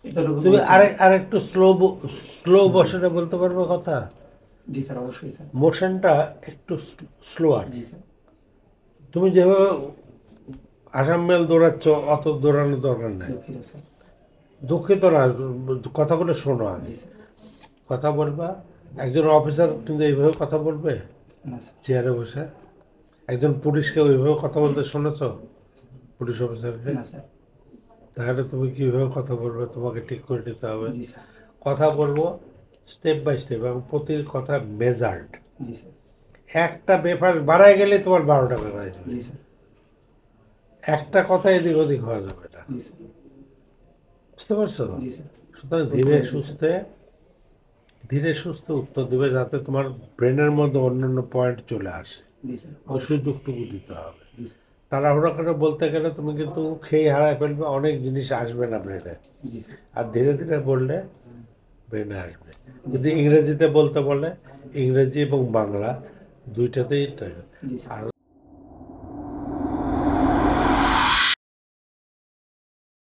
এতটুকু তুমি বলছি। আরেকটু স্লো মোশনে বলতে পারবে কথা? জি স্যার, অবশ্যই স্যার। মোশনটা একটু স্লোয়ার। জি স্যার। তুমি যেভাবে আসাম মেল দৌড়াচ্ছ অত দৌড়ানোর দরকার নেই। দুঃখিত স্যার। দুঃখিত না, কথাগুলো শোনো আগে। জি স্যার। কথা বলবা। একজন অফিসার কিন্তু এইভাবে কথা বলবে না স্যার। চেয়ারে বসে? একজন পুলিশকে ওইভাবে কথা বলতে শুনেছ? পুলিশ অফিসারকে? না স্যার। তাহলে তুমি কীভাবে কথা বলবে? তোমাকে ঠিক করে নিতে হবে। জি স্যার। কথা বলবো স্টেপ বাই স্টেপ এবং প্রতি কথা মেজার্ড। জি স্যার। একটা ব্যাপার বাড়ায় গেলে তোমার 12টা বেড়ায় যাবে। জি স্যার। একটা কথা এদিক ওদিক হওয়া যাবে না। জি স্যার। বুঝতে পারছো? জি স্যার। সুতরাং বুঝতে ধীরে পেরেছি স্যার। সুস্থে ধীরে সুস্থে উত্তর দিবে যাতে তোমার ব্রেনের মধ্যে অন্যান্য পয়েন্ট চলে আসে। জি স্যার। ওই সুযোগটুকু দিতে হবে। জি স্যার। তাড়াহুড়া করে বলতে গেলে তুমি কিন্তু খেয়ে হারায় ফেলবে, অনেক জিনিস আসবে না ব্রেনে। জি স্যার। আর ধীরে ধীরে বললে ব্রেনে আসবে। জি যদি স্যার। ইংরেজিতে বলতে বলে, ইংরেজি এবং বাংলা দুইটাতেই জি স্যার। আর